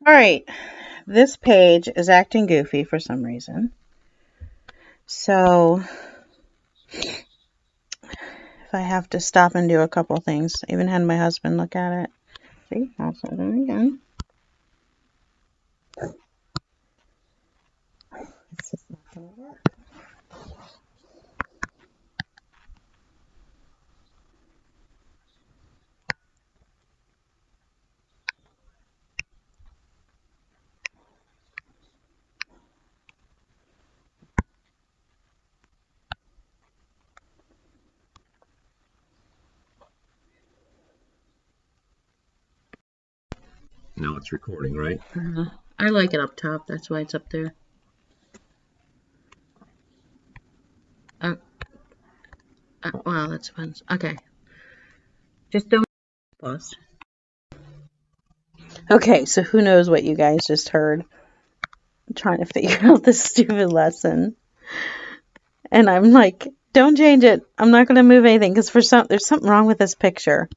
All right, this page is acting goofy for some reason. So if I have to stop and do a couple things, I even had my husband look at it. See, I'll start it again. It's just not going to work. Now it's recording, right? I like it up top. That's why it's up there. Well, that depends. Okay. Just don't pause. Okay, so who knows what you guys just heard? I'm trying to figure out this stupid lesson. And I'm like, don't change it. I'm not going to move anything because there's something wrong with this picture.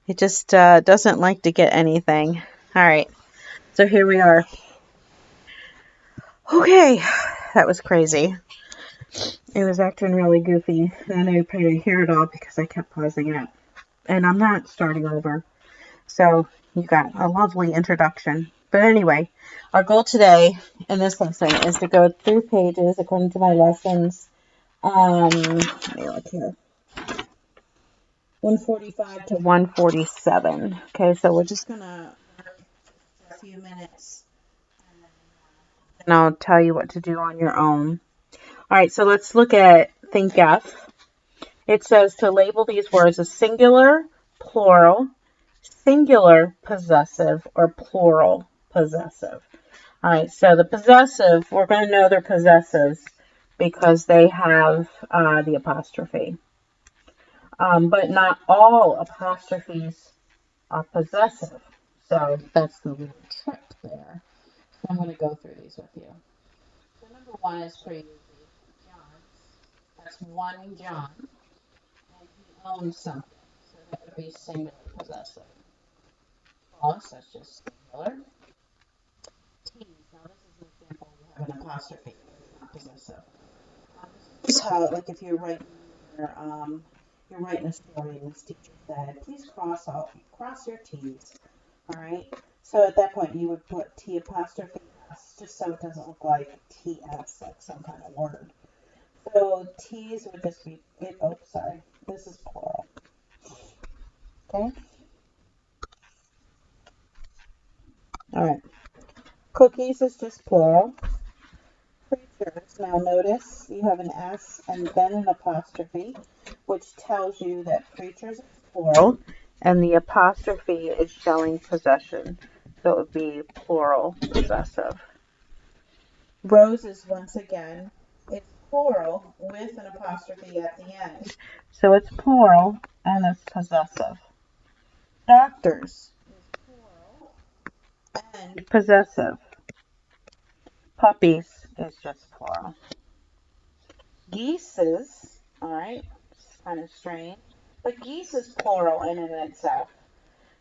It just doesn't like to get anything. All right, so here we are. Okay, that was crazy. It was acting really goofy. And I know you probably hear it all because I kept pausing it. And I'm not starting over. So you got a lovely introduction. But anyway, our goal today in this lesson is to go through pages according to my lessons. Let me look here. 145 to 147. Okay, so we're just gonna work for a few minutes and I'll tell you what to do on your own. All right, so let's look at Think F. It says to label these words as singular, plural, singular possessive, or plural possessive. All right, so the possessive, we're going to know they're possessives because they have the apostrophe. But not all apostrophes are possessive. So that's the little trick there. So I'm going to go through these with you. So number one is pretty easy. John's. That's one John. And he owns something. So that would be singular possessive. Boss, that's just singular. Teens. Now this is an example we have an apostrophe, but it's not possessive. This is how, like, if you're writing you're writing a story, and this teacher said, please cross your T's. All right. So at that point, you would put T apostrophe S, just so it doesn't look like TS, like some kind of word. So T's would just be, oh, sorry, this is plural. Okay. All right. Cookies is just plural. Preachers, now notice you have an S and then an apostrophe, which tells you that preachers is plural, and the apostrophe is showing possession. So it would be plural possessive. Roses, once again, it's plural with an apostrophe at the end. So it's plural and it's possessive. Doctors is plural and possessive. Puppies is just plural. Geeses, alright, it's kind of strange, but geese is plural in and of itself.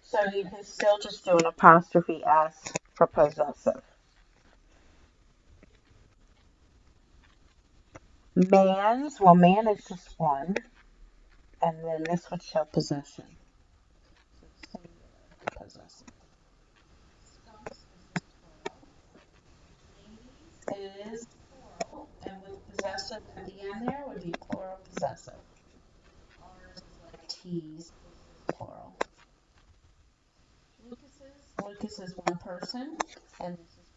So you can still just do an apostrophe S for possessive. Man's, well, man is just one, and then this would show possession. So singular possessive. Skunks is plural, and with possessive at the end there would be plural possessive. Ours is like T's, this is plural. Lucas is one person, and this is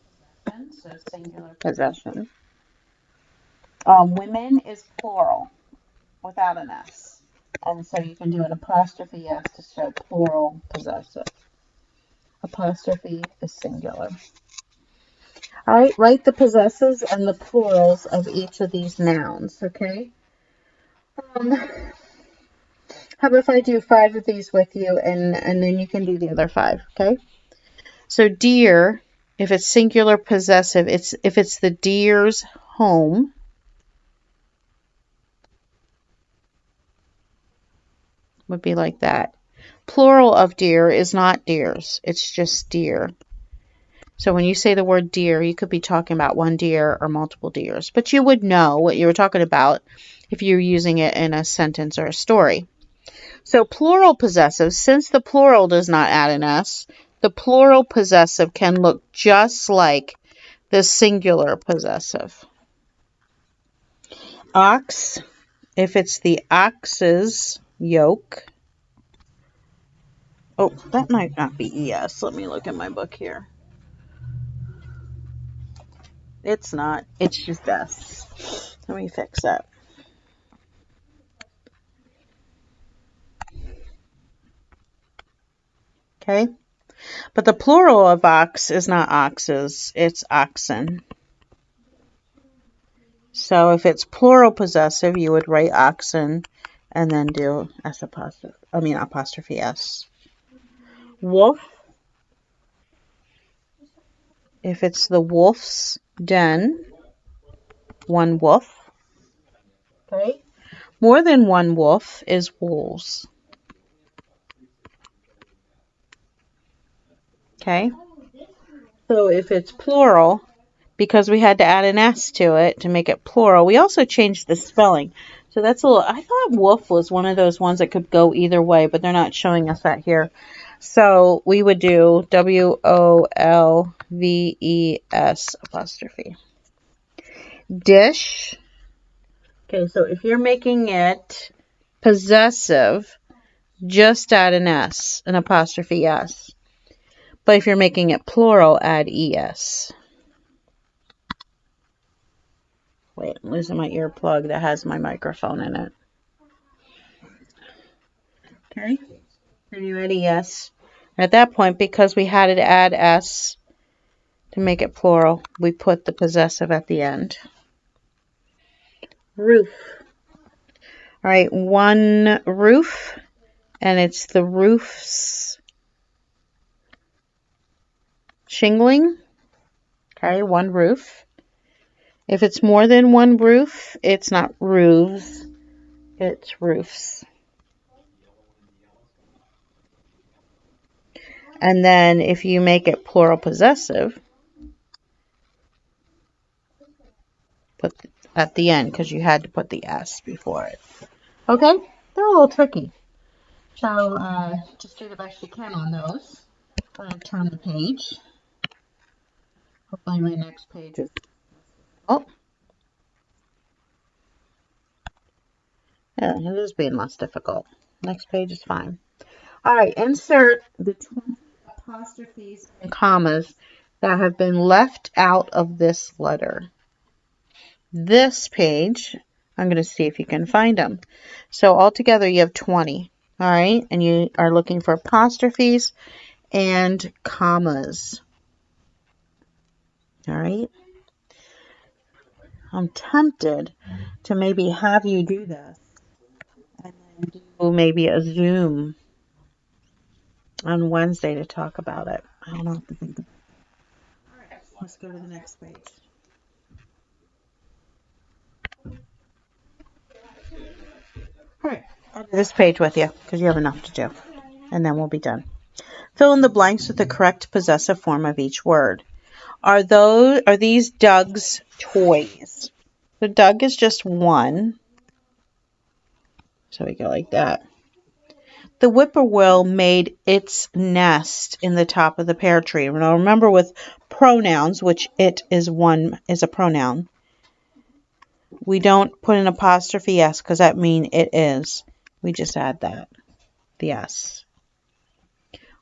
possession, so singular possession. Women is plural without an S, and so you can do an apostrophe S to show plural possessive. Apostrophe is singular. All right, write the possessives and the plurals of each of these nouns, okay? How about if I do 5 of these with you, and then you can do the other 5, okay? So deer, if it's singular possessive, if it's the deer's home. Would be like that. Plural of deer is not deers. It's just deer. So when you say the word deer, you could be talking about one deer or multiple deers, but you would know what you were talking about if you're using it in a sentence or a story. So plural possessive, since the plural does not add an S, the plural possessive can look just like the singular possessive. Ox, if it's the ox's yoke. Oh, that might not be ES. Let me look in my book here. It's not. It's just S. Let me fix that. Okay. But the plural of ox is not oxes. It's oxen. So if it's plural possessive, you would write oxen and then do apostrophe S. Wolf. If it's the wolf's den, one wolf. Okay. More than one wolf is wolves. Okay. So if it's plural, because we had to add an S to it to make it plural, we also changed the spelling. So that's a little, I thought wolf was one of those ones that could go either way, but they're not showing us that here. So we would do WOLVES apostrophe. Dish. Okay, so if you're making it possessive, just add an S, an apostrophe S. But if you're making it plural, add ES. Wait, I'm losing my earplug that has my microphone in it. Okay, are you ready? Yes. At that point, because we had to add S to make it plural, we put the possessive at the end. Roof. All right, one roof, and it's the roof's shingling. Okay, one roof. If it's more than one roof, it's not roofs, it's roofs. And then if you make it plural possessive, put at the end because you had to put the S before it. Okay? They're a little tricky. So just do the best you can on those. I'm going to turn the page. Hopefully my next page is... Oh. Yeah, it is being less difficult. Next page is fine. All right, insert the 20 apostrophes and commas that have been left out of this letter. This page, I'm going to see if you can find them. So altogether you have 20, all right? And you are looking for apostrophes and commas, all right? I'm tempted to maybe have you do this and then do maybe a Zoom on Wednesday to talk about it. I don't know what to think. All right, let's go to the next page. All right, I'll do this page with you because you have enough to do, and then we'll be done. Fill in the blanks with the correct possessive form of each word. Are these Doug's toys? So Doug is just one. So we go like that. The whippoorwill made its nest in the top of the pear tree. Now remember with pronouns, which it is one is a pronoun, we don't put an apostrophe S because that means it is. We just add that, the S.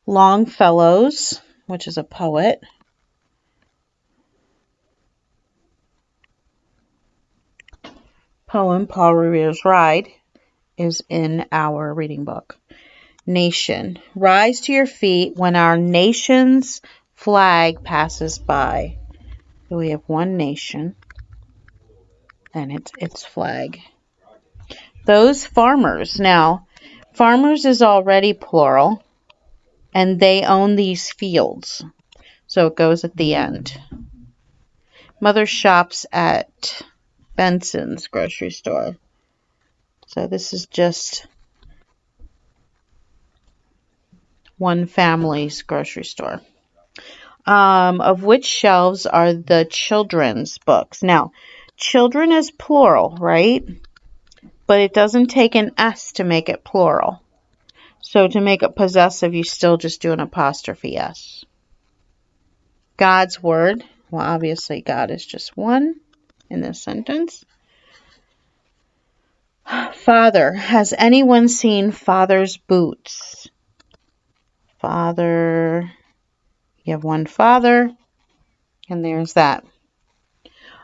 Longfellow's, which is a poet. Poem, Paul Revere's Ride, is in our reading book. Nation. Rise to your feet when our nation's flag passes by. So we have one nation and it's its flag. Those farmers. Now, farmers is already plural and they own these fields. So it goes at the end. Mother shops at Benson's grocery store. So this is just one family's grocery store. Of which shelves are the children's books? Now, children is plural, right? But it doesn't take an S to make it plural. So to make it possessive, you still just do an apostrophe S. God's word. Well, obviously God is just one in this sentence. Father. Has anyone seen father's boots? Father. You have one father. And there's that.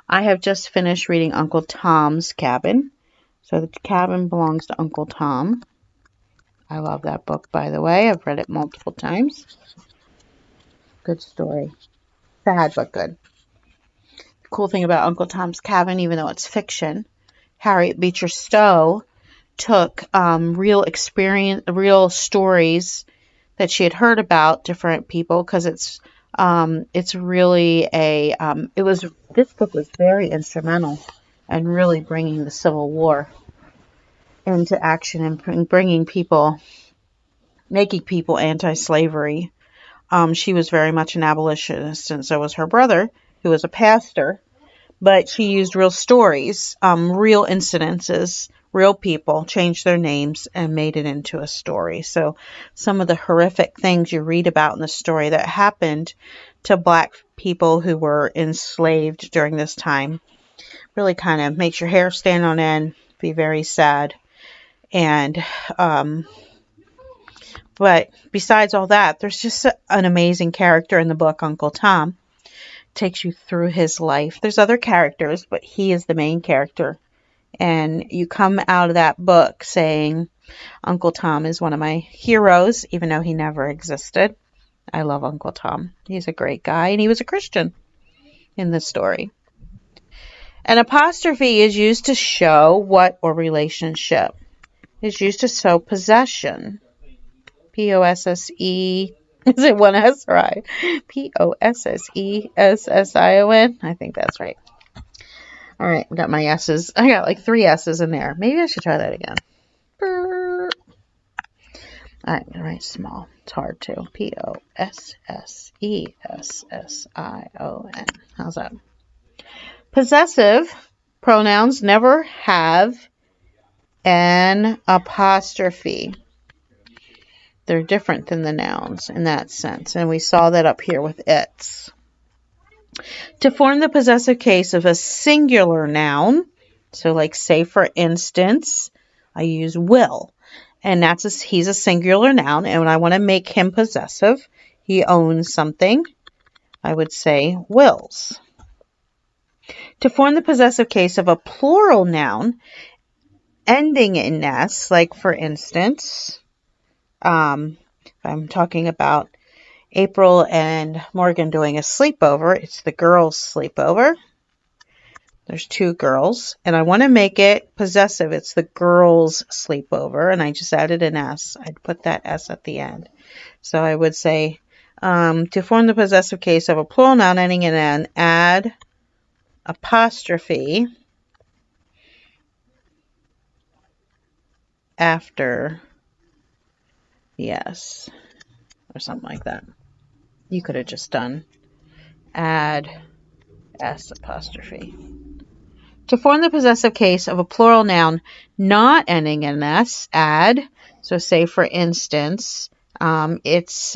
I have just finished reading Uncle Tom's Cabin. So the cabin belongs to Uncle Tom. I love that book, by the way. I've read it multiple times. Good story. Sad, but good. The cool thing about Uncle Tom's Cabin, even though it's fiction, Harriet Beecher Stowe took real stories that she had heard about different people, because it's really this book was very instrumental in really bringing the Civil War into action and making people anti-slavery. She was very much an abolitionist, and so was her brother, who was a pastor. But she used real stories, real incidences, real people, changed their names, and made it into a story. So some of the horrific things you read about in the story that happened to Black people who were enslaved during this time really kind of makes your hair stand on end, be very sad. And but besides all that, there's just an amazing character in the book, Uncle Tom. Takes you through his life. There's other characters, but he is the main character. And you come out of that book saying, Uncle Tom is one of my heroes, even though he never existed. I love Uncle Tom. He's a great guy, and he was a Christian in this story. An apostrophe is used to show what or relationship? Is used to show possession. P-O-S-S-E. Is it one S or I? P-O-S-S-E-S-S-I-O-N. I think that's right. All right, got my S's. I got like 3 S's in there. Maybe I should try that again. All right, I'm going to write small. It's hard too. P-O-S-S-E-S-S-I-O-N. How's that? Possessive pronouns never have an apostrophe. They're different than the nouns in that sense. And we saw that up here with its. To form the possessive case of a singular noun, so like say for instance, I use will. And he's a singular noun. And when I want to make him possessive, he owns something, I would say wills. To form the possessive case of a plural noun ending in s, like for instance, if I'm talking about April and Morgan doing a sleepover, it's the girls' sleepover. There's 2 girls, and I want to make it possessive. It's the girls' sleepover, and I just added an S. I'd put that S at the end. So I would say, to form the possessive case of a plural noun ending in an, add apostrophe after yes, or something like that. You could have just done add S apostrophe. To form the possessive case of a plural noun not ending in S, add, so say for instance, it's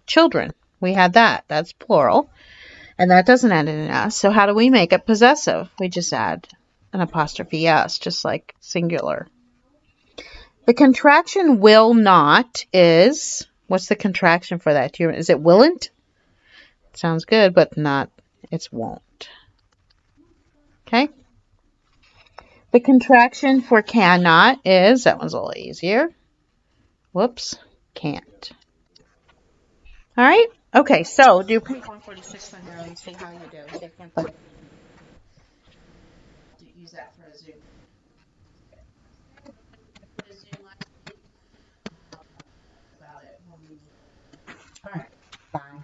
children. We had that. That's plural. And that doesn't end in an S. So how do we make it possessive? We just add an apostrophe S, just like singular. The contraction will not is, what's the contraction for that? Is it willn't? Sounds good, but not, it's won't. Okay? The contraction for cannot is, that one's a little easier. Whoops, can't. All right? Okay, so do page 146 on your own and see how you do. Use that for a Zoom. About it. All right, bye.